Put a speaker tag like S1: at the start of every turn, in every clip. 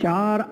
S1: 4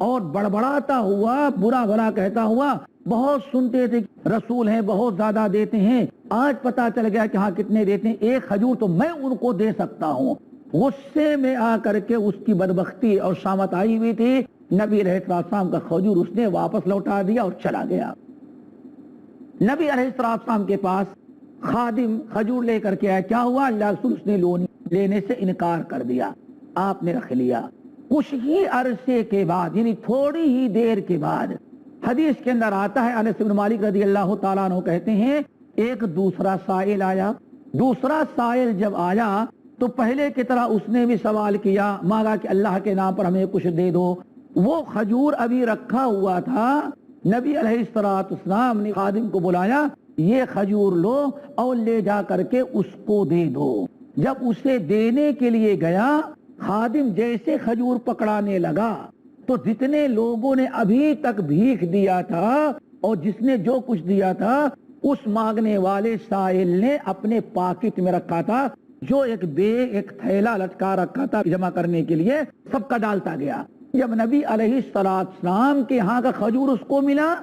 S1: اور بڑبڑاتا ہوا برا بھلا کہتا ہوا. بہت سنتے تھے رسول ہیں بہت زیادہ دیتے ہیں, آج پتا چل گیا کہ ہاں کتنے دیتے ہیں, ایک کھجور تو میں ان کو دے سکتا ہوں. غصے میں آ کر کے اس کی بدبختی اور شامت آئی ہوئی تھی, نبی علیہ السلام کا کھجور اس نے واپس لوٹا دیا اور چلا گیا. نبی علیہ السلام کے پاس خادم کھجور لے کر کے آیا, کیا ہوا؟ اللہ رسول اس نے لینے سے انکار کر دیا. آپ نے رکھ لیا. کچھ ہی عرصے کے بعد یعنی تھوڑی ہی دیر کے بعد حدیث کے اندر آتا ہے, انس بن مالک رضی اللہ تعالیٰ عنہ کہتے ہیں ایک دوسرا سائل آیا. دوسرا سائل جب آیا تو پہلے کی طرح اس نے بھی سوال کیا, مانگا کہ اللہ کے نام پر ہمیں کچھ دے دو. وہ کھجور ابھی رکھا ہوا تھا. نبی علیہ السلام نے خادم کو بلایا, یہ کھجور لو اور لے جا کر کے اس کو دے دو. جب اسے دینے کے لیے گیا, خادم جیسے کھجور پکڑانے لگا تو جتنے لوگوں نے ابھی تک بھیک دیا تھا اور جس نے جو کچھ دیا تھا اس مانگنے والے سائل نے اپنے پاکٹ میں رکھا تھا, جو ایک بیگ ایک تھیلا لٹکا رکھا تھا جمع کرنے کے لیے, سب کا ڈالتا گیا. جب نبی علیہ السلام کے ہاں کا کھجور اس کو ملا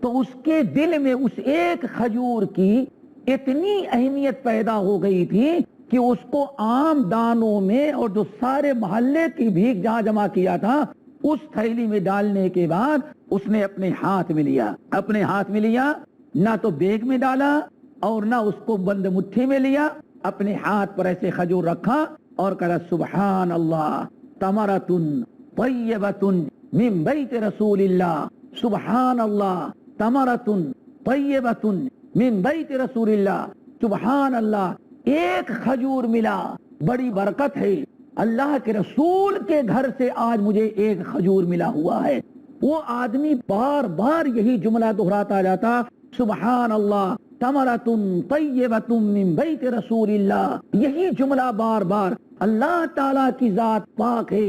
S1: تو اس کے دل میں اس ایک کھجور کی اتنی اہمیت پیدا ہو گئی تھی کہ اس کو عام دانوں میں اور جو سارے محلے کی بھیک جہاں جمع کیا تھا اس تھیلی میں ڈالنے کے بعد اس نے اپنے ہاتھ میں لیا. اپنے ہاتھ میں لیا, نہ تو بیگ میں ڈالا اور نہ اس کو بند مٹھی میں لیا, اپنے ہاتھ پر ایسے کھجور رکھا اور کہا سبحان اللہ تمرتن طیبتن من بیت رسول اللہ, سبحان اللہ تمرتن طیبتن من بیت رسول اللہ, سبحان اللہ ایک کھجور ملا, بڑی برکت ہے, اللہ کے رسول کے گھر سے آج مجھے ایک کھجور ملا ہوا ہے. وہ آدمی بار بار یہی جملہ دہراتا جاتا, سبحان اللہ تمرتن طیبتن من بیت رسول اللہ, یہی جملہ بار بار. اللہ تعالیٰ کی ذات پاک ہے,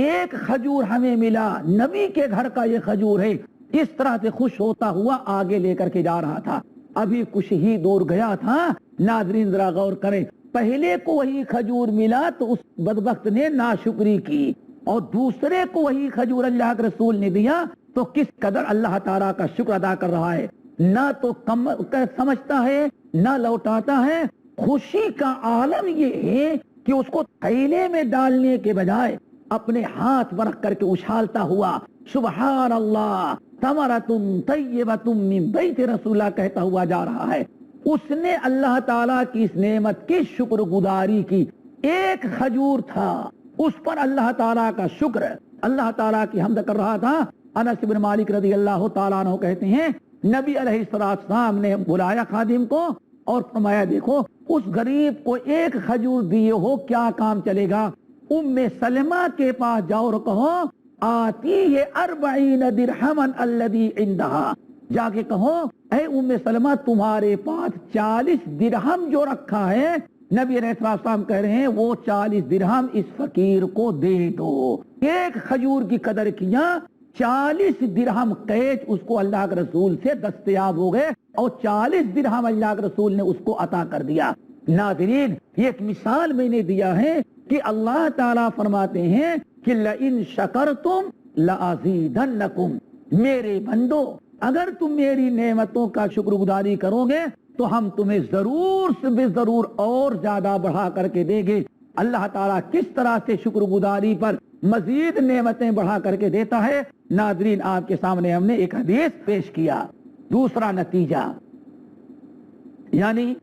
S1: ایک کھجور ہمیں ملا, نبی کے گھر کا یہ کھجور ہے. اس طرح سے خوش ہوتا ہوا آگے لے کر کے جا رہا تھا. ابھی کچھ ہی دور گیا تھا, ناظرین ذرا غور کریں, پہلے کو وہی کھجور ملا تو اس بدبخت نے ناشکری کی, اور دوسرے کو وہی کھجور اللہ کے رسول نے دیا تو کس قدر اللہ تعالیٰ کا شکر ادا کر رہا ہے. نہ تو کم سمجھتا ہے نہ لوٹاتا ہے. خوشی کا عالم یہ ہے کہ اس کو تھیلے میں ڈالنے کے بجائے اپنے ہاتھ پر رکھ کر کے اچھالتا ہوا سبحان اللہ تمرتن طیبتن من بیت رسول اللہ کہتا ہوا جا رہا ہے. اس نے اللہ تعالیٰ کی اس نعمت کی شکر گزاری کی. ایک کھجور تھا, اس پر اللہ تعالیٰ کا شکر, اللہ تعالیٰ کی حمد کر رہا تھا. انس بن مالک رضی اللہ تعالیٰ عنہ کہتے ہیں نبی علیہ السلام نے بلایا خادم کو اور فرمایا دیکھو اس غریب کو ایک کھجور دیے ہو کیا کام چلے گا. ام سلمہ کے پاس جاؤ اور کہو آتی ہے 40 درہما الذی عندها, جا کے کہو اے ام سلمہ تمہارے پاس 40 درہم جو رکھا ہے, نبی علیہ السلام کہہ رہے ہیں وہ 40 درہم اس فقیر کو دے دو. ایک کھجور کی قدر کیا, 40 درہم قیچ اس کو اللہ کے رسول سے دستیاب ہو گئے اور 40 درہم اللہ کے رسول نے اس کو عطا کر دیا. ناظرین یہ ایک مثال میں نے دیا ہے کہ اللہ تعالیٰ فرماتے ہیں کہ لئن شکرتم لازیدنکم, میرے بندو اگر تم میری نعمتوں کا شکر گزاری کرو گے تو ہم تمہیں ضرور سے بے ضرور اور زیادہ بڑھا کر کے دیں گے. اللہ تعالیٰ کس طرح سے شکر گزاری پر مزید نعمتیں بڑھا کر کے دیتا ہے, ناظرین آپ کے سامنے ہم نے ایک حدیث پیش کیا. دوسرا نتیجہ یعنی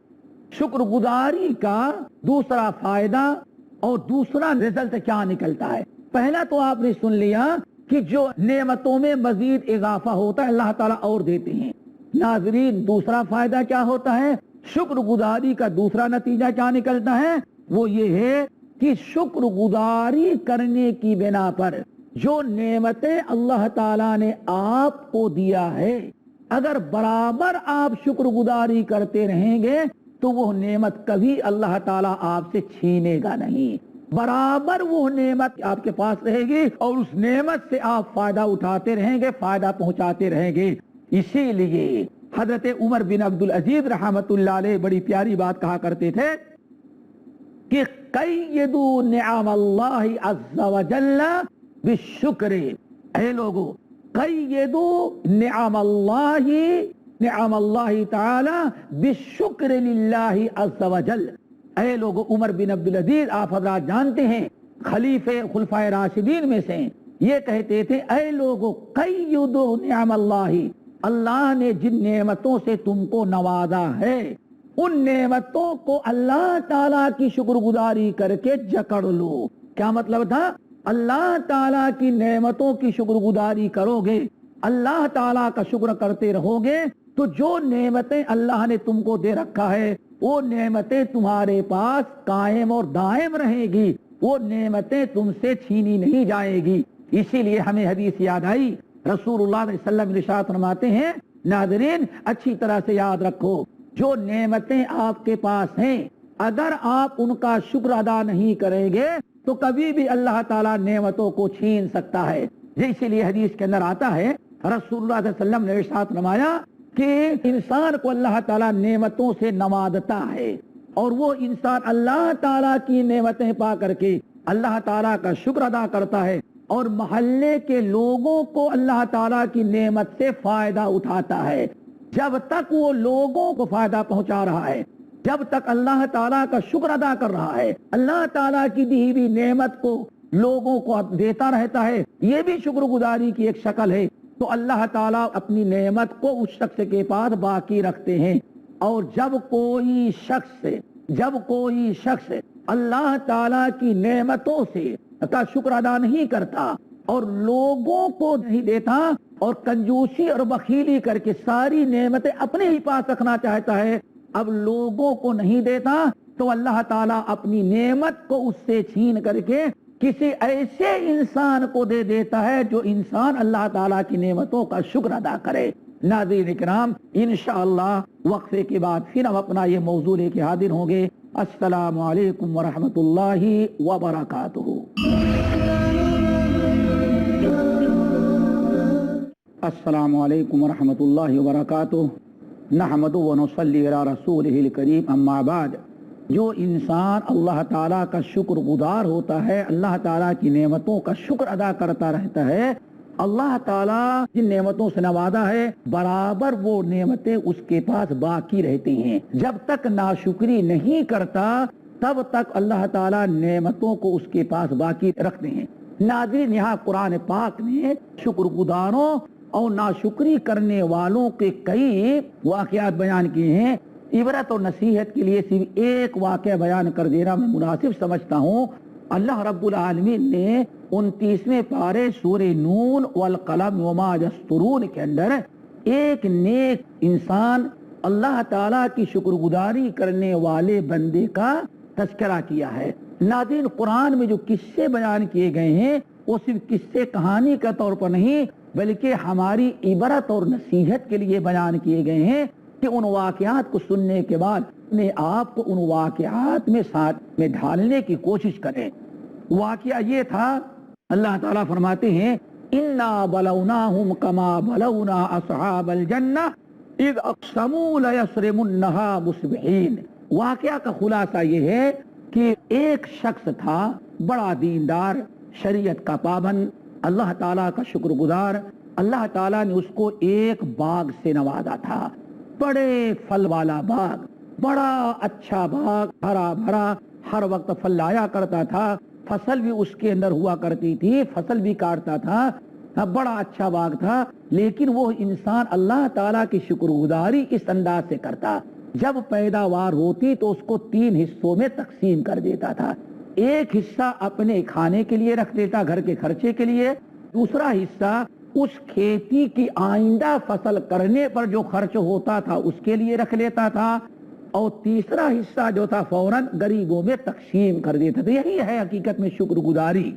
S1: شکر گزاری کا دوسرا فائدہ اور دوسرا رزلٹ کیا نکلتا ہے. پہلا تو آپ نے سن لیا کہ جو نعمتوں میں مزید اضافہ ہوتا ہے اللہ تعالیٰ اور دیتے ہیں. ناظرین دوسرا فائدہ کیا ہوتا ہے, شکر گزاری کا دوسرا نتیجہ کیا نکلتا ہے, وہ یہ ہے کہ شکر گزاری کرنے کی بنا پر جو نعمتیں اللہ تعالیٰ نے آپ کو دیا ہے, اگر برابر آپ شکر گزاری کرتے رہیں گے تو وہ نعمت کبھی اللہ تعالیٰ آپ سے چھینے گا نہیں. برابر وہ نعمت آپ کے پاس رہے گی اور اس نعمت سے آپ فائدہ اٹھاتے رہیں گے, فائدہ پہنچاتے رہیں گے. اسی لیے حضرت عمر بن عبد العزیز رحمت اللہ علیہ بڑی پیاری بات کہا کرتے تھے کہ قیدوا نعم اللہ عز وجل بالشکر اے لوگو قیدو نعم اللہ تعالی بالشکر للہ عز وجل. اے لوگو عمر بن عبدالعزیز آپ حضرات جانتے ہیں خلفائے راشدین میں سے یہ کہتے تھے اے لوگو قیدو نعم اللہ نے جن نعمتوں سے تم کو نوازا ہے ان نعمتوں کو اللہ تعالیٰ کی شکر گزاری کر کے جکڑ لو. کیا مطلب تھا؟ اللہ تعالیٰ کی نعمتوں کی شکر گزاری کرو گے، اللہ تعالیٰ کا شکر کرتے رہو گے تو جو نعمتیں اللہ نے تم کو دے رکھا ہے وہ نعمتیں تمہارے پاس قائم اور دائم رہیں گی، وہ نعمتیں تم سے چھینی نہیں جائے گی. اسی لیے ہمیں حدیث یاد آئی، رسول اللہ صلی اللہ علیہ وسلم ارشاد فرماتے ہیں، ناظرین اچھی طرح سے یاد رکھو، جو نعمتیں آپ کے پاس ہیں اگر آپ ان کا شکر ادا نہیں کریں گے تو کبھی بھی اللہ تعالیٰ نعمتوں کو چھین سکتا ہے. اسی لیے حدیث کے اندر آتا ہے رسول اللہ صلی اللہ علیہ وسلم نے ارشاد فرمایا کہ انسان کو اللہ تعالیٰ نعمتوں سے نوازتا ہے اور وہ انسان اللہ تعالیٰ کی نعمتیں پا کر کے اللہ تعالیٰ کا شکر ادا کرتا ہے اور محلے کے لوگوں کو اللہ تعالیٰ کی نعمت سے فائدہ اٹھاتا ہے. جب تک وہ لوگوں کو فائدہ پہنچا رہا ہے، جب تک اللہ تعالیٰ کا شکر ادا کر رہا ہے، اللہ تعالیٰ کی دی ہوئی نعمت کو لوگوں کو دیتا رہتا ہے، یہ بھی شکر گزاری کی ایک شکل ہے. تو اللہ تعالیٰ اپنی نعمت کو اس شخص کے پاس باقی رکھتے ہیں. اور جب کوئی شخص اللہ تعالیٰ کی نعمتوں سے کا شکر ادا نہیں کرتا اور لوگوں کو نہیں دیتا اور کنجوسی اور بخیلی کر کے ساری نعمتیں اپنے ہی پاس رکھنا چاہتا ہے، اب لوگوں کو نہیں دیتا تو اللہ تعالیٰ اپنی نعمت کو اس سے چھین کر کے کسی ایسے انسان کو دے دیتا ہے جو انسان اللہ تعالیٰ کی نعمتوں کا شکر ادا کرے. ناظرین اکرام، انشاءاللہ وقفے کے بعد پھر ہم اپنا یہ موضوع لے کے حاضر ہوں گے. السلام علیکم ورحمۃ اللہ وبرکاتہ. السلام علیکم ورحمۃ اللہ وبرکاتہ. نحمد و نصلی علی رسولہ الکریم، اما بعد. جو انسان اللہ تعالیٰ کا شکر گزار ہوتا ہے، اللہ تعالیٰ کی نعمتوں کا شکر ادا کرتا رہتا ہے، اللہ تعالیٰ جن نعمتوں سے نوازا ہے برابر وہ نعمتیں اس کے پاس باقی رہتی ہیں. جب تک ناشکری نہیں کرتا تب تک اللہ تعالیٰ نعمتوں کو اس کے پاس باقی رکھتے ہیں. ناظرین، یہاں قرآن پاک نے شکر گزاروں اور ناشکری کرنے والوں کے کئی واقعات بیان کیے ہیں. عبرت اور نصیحت کے لیے صرف ایک واقعہ بیان کر دینا میں مناسب سمجھتا ہوں. اللہ رب العالمین نے 29ویں پارے سورہ نون والقلم وما یسطرون کے اندر ایک نیک انسان اللہ تعالیٰ کی شکر گزاری کرنے والے بندے کا تذکرہ کیا ہے. ناظرین، قرآن میں جو قصے بیان کیے گئے ہیں وہ صرف قصے کہانی کے طور پر نہیں بلکہ ہماری عبرت اور نصیحت کے لیے بیان کیے گئے ہیں کہ ان واقعات کو سننے کے بعد اپنے آپ کو ان واقعات میں ساتھ میں ڈھالنے کی کوشش کریں. واقعہ یہ تھا، اللہ تعالیٰ فرماتے ہیں اِنَّا بَلَوْنَاهُمْ كَمَا بَلَوْنَا أَصْحَابَ الْجَنَّةِ إِذْ أَقْسَمُوا لَيَصْرِمُنَّهَا مُصْبِحِينَ. واقعہ کا خلاصہ یہ ہے کہ ایک شخص تھا بڑا دیندار، شریعت کا پابند، اللہ تعالیٰ کا شکر گزار. اللہ تعالیٰ نے اس کو ایک باغ سے نوازا تھا، بڑے پھل والا باغ، بڑا اچھا باغ، ہرا بھرا، ہر وقت پھل لایا کرتا تھا، فصل بھی اس کے اندر ہوا کرتی تھی، فصل بھی کاٹتا تھا، بڑا اچھا باغ تھا. لیکن وہ انسان اللہ تعالیٰ کی شکر گزاری اس انداز سے کرتا، جب پیداوار ہوتی تو اس کو 3 حصوں میں تقسیم کر دیتا تھا. ایک حصہ اپنے کھانے کے لیے رکھ دیتا، گھر کے خرچے کے لیے، دوسرا حصہ اس کھیتی کی آئندہ فصل کرنے پر جو خرچ ہوتا تھا اس کے لیے رکھ لیتا تھا، اور تیسرا حصہ جو تھا فوراً غریبوں میں تقسیم کر دیتا تھا. یہی ہے حقیقت میں شکر گزاری.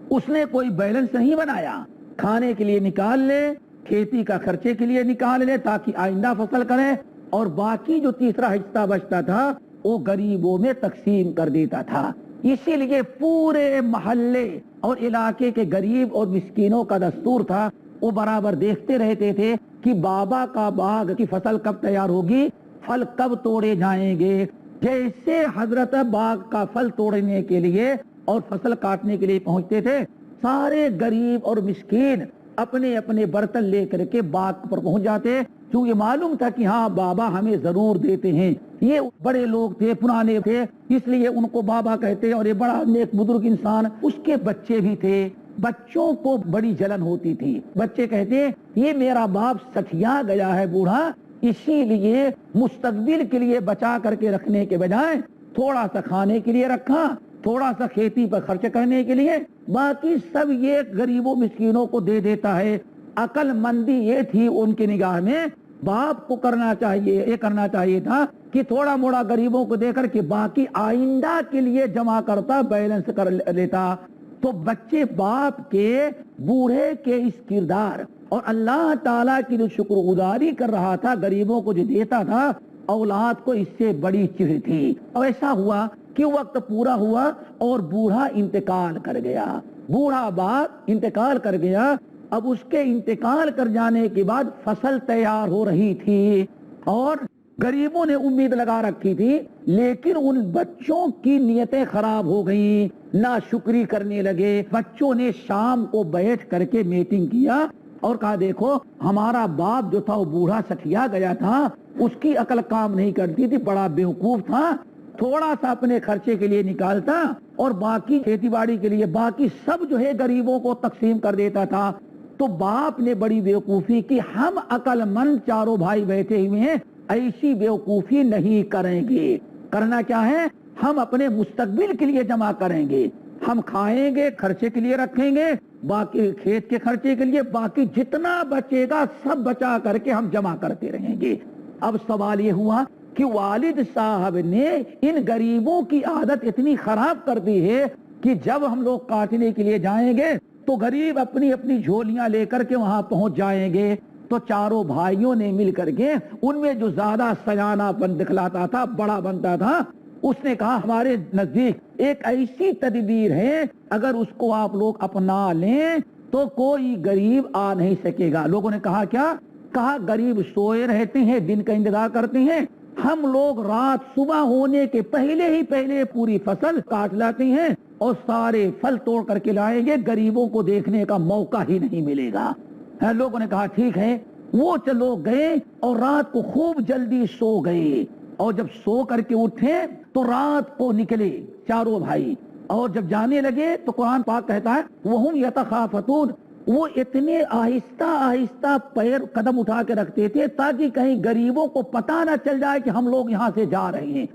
S1: اس نے کوئی بیلنس نہیں بنایا، کھانے کے لیے نکال لے، کھیتی کا خرچے کے لیے نکال لے تاکہ آئندہ فصل کرے، اور باقی جو تیسرا حصہ بچتا تھا وہ غریبوں میں تقسیم کر دیتا تھا. اسی لیے پورے محلے اور علاقے کے غریب اور مسکینوں کا دستور تھا، وہ برابر دیکھتے رہتے تھے کہ بابا کا باغ کی فصل کب تیار ہوگی، پھل کب توڑے جائیں گے. جیسے حضرت باغ کا پھل توڑنے کے لیے اور فصل کاٹنے کے لیے پہنچتے تھے، سارے غریب اور مسکین اپنے اپنے برتن لے کر کے باغ پر پہنچ جاتے، کیونکہ معلوم تھا کہ ہاں بابا ہمیں ضرور دیتے ہیں. یہ بڑے لوگ تھے، پرانے تھے، اس لیے ان کو بابا کہتے، اور یہ بڑا نیک بزرگ انسان. اس کے بچے بھی تھے، بچوں کو بڑی جلن ہوتی تھی. بچے کہتے یہ میرا باپ سٹھیا گیا ہے بوڑھا، اسی لیے مستقبل کے لیے بچا کر کے رکھنے کے بجائے تھوڑا سا کھانے کے لیے رکھا، تھوڑا سا کھیتی پر خرچ کرنے کے لیے، باقی سب یہ غریبوں مسکینوں کو دے دیتا ہے. عقل مندی یہ تھی ان کی نگاہ میں، باپ کو کرنا چاہیے، یہ کرنا چاہیے تھا کہ تھوڑا موڑا غریبوں کو دے کر کے باقی آئندہ کے لیے جمع کرتا، بیلنس کر لیتا. تو بچے باپ کے بوڑھے کے اس کردار اور اللہ تعالیٰ کی جو شکر گزاری کر رہا تھا، غریبوں کو جو دیتا تھا، اولاد کو اس سے بڑی چڑ تھی. اور ایسا ہوا کہ وقت پورا ہوا اور بوڑھا انتقال کر گیا. بوڑھا باپ انتقال کر گیا. اب اس کے انتقال کر جانے کے بعد فصل تیار ہو رہی تھی اور غریبوں نے امید لگا رکھی تھی، لیکن ان بچوں کی نیتیں خراب ہو گئیں، ناشکری کرنے لگے. بچوں نے شام کو بیٹھ کر کے میٹنگ کیا اور کہا دیکھو ہمارا باپ جو تھا وہ بوڑھا سٹھیا گیا تھا، اس کی عقل کام نہیں کرتی تھی، بڑا بیوقوف تھا، تھوڑا سا اپنے خرچے کے لیے نکالتا اور باقی کھیتی باڑی کے لیے باقی سب جو ہے غریبوں کو تقسیم کر دیتا تھا. تو باپ نے بڑی بیوقوفی کی. ہم عقل مند چاروں بھائی بیٹھے ہوئے ہیں، ایسی بیوقوفی نہیں کریں گے. کرنا کیا ہے؟ ہم اپنے مستقبل کے لیے جمع کریں گے، ہم کھائیں گے، خرچے کے لیے رکھیں گے، باقی کھیت کے خرچے کے لیے، باقی جتنا بچے گا سب بچا کر کے ہم جمع کرتے رہیں گے. اب سوال یہ ہوا کہ والد صاحب نے ان غریبوں کی عادت اتنی خراب کر دی ہے کہ جب ہم لوگ کاٹنے کے لیے جائیں گے تو غریب اپنی اپنی جھولیاں لے کر کے وہاں پہنچ جائیں گے. تو چاروں بھائیوں نے مل کر کے ان میں جو زیادہ سیانہ پن دکھلاتا تھا، بڑا بنتا تھا، اس نے کہا ہمارے نزدیک ایک ایسی تدبیر ہے، اگر اس کو آپ لوگ اپنا لیں تو کوئی غریب آ نہیں سکے گا. لوگوں نے کہا کیا؟ کہا غریب سوئے رہتے ہیں، دن کا انتظار کرتے ہیں، ہم لوگ رات صبح ہونے کے پہلے پوری فصل کاٹ لاتے ہیں اور سارے پھل توڑ کر کے لائیں گے، غریبوں کو دیکھنے کا موقع ہی نہیں ملے گا. لوگوں نے کہا ٹھیک ہے. وہ چلو گئے اور رات کو خوب جلدی سو گئے، اور جب سو کر کے اٹھے تو رات کو نکلے چاروں بھائی، اور جب جانے لگے تو قرآن پاک کہتا ہے وَهُمْ يَتَخَافَتُونَ، وہ اتنے آہستہ آہستہ پیر قدم اٹھا کے رکھتے تھے تاکہ کہیں غریبوں کو پتہ نہ چل جائے کہ ہم لوگ یہاں سے جا رہے ہیں.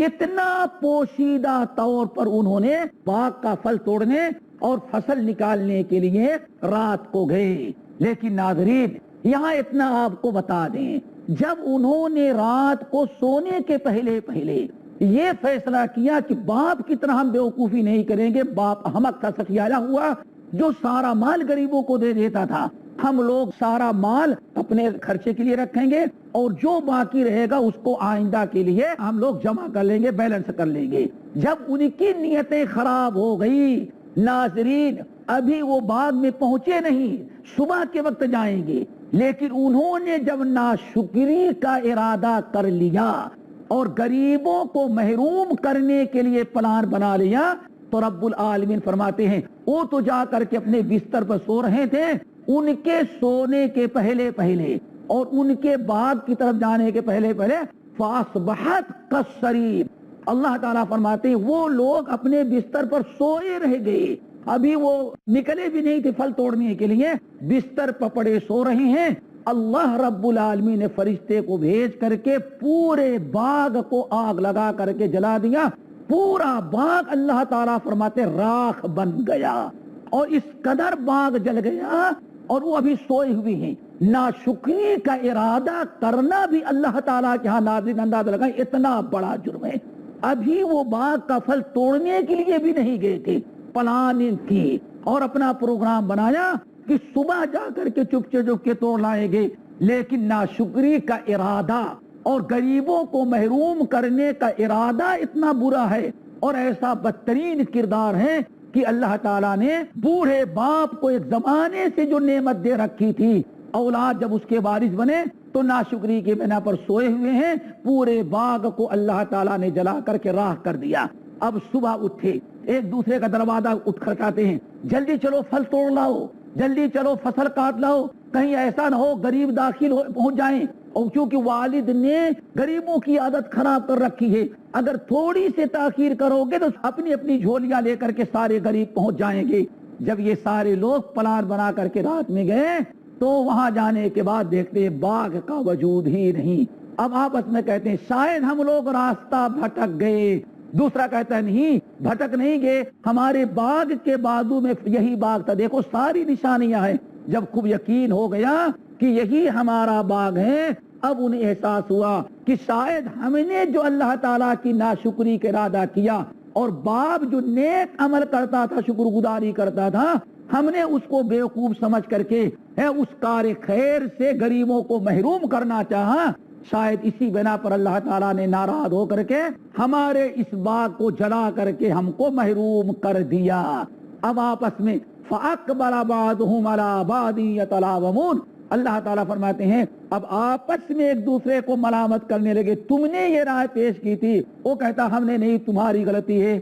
S1: اتنا پوشیدہ طور پر انہوں نے باغ کا پھل توڑنے اور فصل نکالنے کے لیے رات کو گئے. لیکن ناظرین یہاں اتنا آپ کو بتا دیں، جب انہوں نے رات کو سونے کے پہلے یہ فیصلہ کیا کہ باپ کی طرح ہم بیوقوفی نہیں کریں گے، باپ احمق تھا، سٹھیایا ہوا، جو سارا مال غریبوں کو دے دیتا تھا، ہم لوگ سارا مال اپنے خرچے کے لیے رکھیں گے اور جو باقی رہے گا اس کو آئندہ کے لیے ہم لوگ جمع کر لیں گے، بیلنس کر لیں گے. جب ان کی نیتیں خراب ہو گئی ناظرین، ابھی وہ باغ میں پہنچے نہیں، صبح کے وقت جائیں گے، لیکن انہوں نے جب ناشکری کا ارادہ کر لیا اور غریبوں کو محروم کرنے کے لیے پلان بنا لیا تو رب العالمین فرماتے ہیں وہ تو جا کر کے اپنے بستر پر سو رہے تھے، ان کے سونے کے پہلے اور ان کے باغ کی طرف جانے کے پہلے فاصبحت کالصریم، اللہ تعالیٰ فرماتے ہیں وہ لوگ اپنے بستر پر سوئے رہ گئے، ابھی وہ نکلے بھی نہیں تھے پھل توڑنے کے لیے، بستر پر پڑے سو رہے ہیں. اللہ رب العالمین نے فرشتے کو بھیج کر کے پورے باغ کو آگ لگا کر کے جلا دیا. پورا باغ اللہ تعالیٰ فرماتے راکھ بن گیا، اور اس قدر باغ جل گیا اور وہ ابھی سوئے ہوئے ہیں. ناشکری کا ارادہ کرنا بھی اللہ تعالیٰ کے ہاں ناظرین اندازہ لگائیں اتنا بڑا جرم ہے. ابھی وہ باغ کا پھل توڑنے کے لیے بھی نہیں گئے تھے، پلاننگ کی اور اپنا پروگرام بنایا کہ صبح جا کر کے چپ کے توڑ لائیں گے، لیکن ناشکری کا ارادہ اور غریبوں کو محروم کرنے کا ارادہ اتنا برا ہے اور ایسا بدترین کردار ہے کہ اللہ تعالیٰ نے بوڑھے باپ کو ایک زمانے سے جو نعمت دے رکھی تھی، اولاد جب اس کے وارث بنے تو ناشکری کے بنا پر سوئے ہوئے ہیں. پورے باغ کو اللہ تعالیٰ نے جلا کر کے راہ کر دیا. اب صبح اٹھے ایک دوسرے کا دروازہ اٹھ کھڑکاتے ہیں، جلدی چلو پھل توڑ لاؤ، جلدی چلو فصل کاٹ لاؤ، کہیں ایسا نہ ہو غریب داخل پہنچ جائیں۔ اور چونکہ والد نے غریبوں کی عادت خراب کر رکھی ہے، اگر تھوڑی سے تاخیر کرو گے تو اپنی اپنی جھولیاں لے کر کے سارے غریب پہنچ جائیں گے۔ جب یہ سارے لوگ پلان بنا کر کے رات میں گئے تو وہاں جانے کے بعد دیکھتے باغ کا وجود ہی نہیں۔ اب آپس میں کہتے ہیں شاید ہم لوگ راستہ بھٹک گئے۔ دوسرا کہتا ہے نہیں بھٹک نہیں گئے، ہمارے باغ کے بازو میں یہی باغ تھا، دیکھو ساری نشانیاں ہیں۔ جب خوب یقین ہو گیا کہ یہی ہمارا باغ ہے، اب انہیں احساس ہوا کہ شاید ہم نے جو اللہ تعالیٰ کی ناشکری کا ارادہ کیا اور باپ جو نیک عمل کرتا تھا، شکر گزاری کرتا تھا، ہم نے اس کو بیوقوف سمجھ کر کے اس کار خیر سے غریبوں کو محروم کرنا چاہا۔ شاید اسی بنا پر اللہ تعالیٰ نے ناراض ہو کر کے ہمارے اس باغ کو جلا کر کے ہم کو محروم کر دیا۔ اب آپس میں فَأَقْبَلَ بَعْضُهُمْ عَلَىٰ بَعْضٍ يَتَلَاوَمُونَ، اللہ تعالیٰ فرماتے ہیں اب آپس میں ایک دوسرے کو ملامت کرنے لگے، تم نے یہ رائے پیش کی تھی، وہ کہتا ہم نے نہیں، تمہاری غلطی ہے۔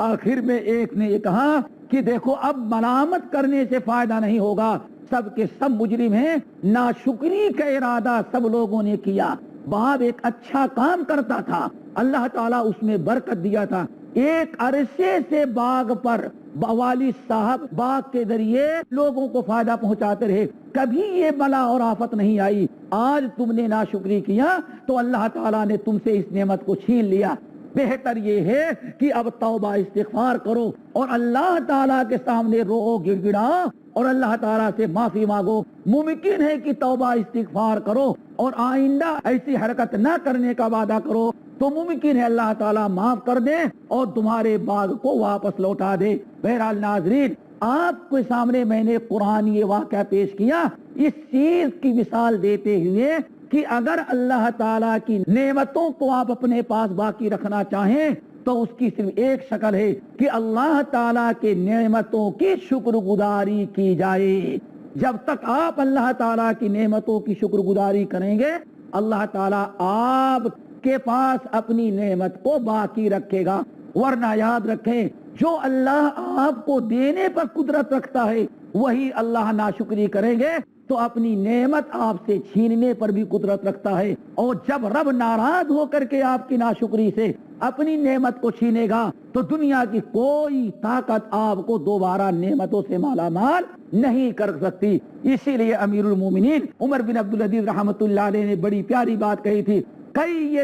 S1: آخر میں ایک نے یہ کہا کہ دیکھو اب ملامت کرنے سے فائدہ نہیں ہوگا، سب کے سب مجرم ہیں، ناشکری کا ارادہ سب لوگوں نے کیا۔ باپ ایک اچھا کام کرتا تھا، اللہ تعالیٰ اس میں برکت دیا تھا، ایک عرصے سے باغ پر والد صاحب باغ کے ذریعے لوگوں کو فائدہ پہنچاتے رہے، کبھی یہ بلا اور آفت نہیں آئی۔ آج تم نے ناشکری کیا تو اللہ تعالیٰ نے تم سے اس نعمت کو چھین لیا۔ بہتر یہ ہے کہ اب توبہ استغفار کرو اور اللہ تعالیٰ کے سامنے رو گڑ گڑاؤ اور اللہ تعالیٰ سے معافی مانگو۔ ممکن ہے کہ توبہ استغفار کرو اور آئندہ ایسی حرکت نہ کرنے کا وعدہ کرو تو ممکن ہے اللہ تعالیٰ معاف کر دے اور تمہارے باغ کو واپس لوٹا دے۔ بہرحال ناظرین، آپ کے سامنے میں نے قرآن یہ واقعہ پیش کیا اس چیز کی مثال دیتے ہوئے کہ اگر اللہ تعالیٰ کی نعمتوں کو آپ اپنے پاس باقی رکھنا چاہیں تو اس کی صرف ایک شکل ہے کہ اللہ تعالیٰ کے نعمتوں کی شکر گزاری کی جائے۔ جب تک آپ اللہ تعالیٰ کی نعمتوں کی شکر گزاری کریں گے، اللہ تعالیٰ آپ کے پاس اپنی نعمت کو باقی رکھے گا۔ ورنہ یاد رکھیں، جو اللہ آپ کو دینے پر قدرت رکھتا ہے وہی اللہ ناشکری کریں گے تو اپنی نعمت آپ سے چھیننے پر بھی قدرت رکھتا ہے، اور جب رب ناراض ہو کر کے آپ کی ناشکری سے اپنی نعمت کو چھینے گا تو دنیا کی کوئی طاقت آپ کو دوبارہ نعمتوں سے مالا مال نہیں کر سکتی۔ اسی لیے امیر المومنین عمر بن عبدالعزیز رحمۃ اللہ علیہ نے بڑی پیاری بات کہی تھی، کئی یہ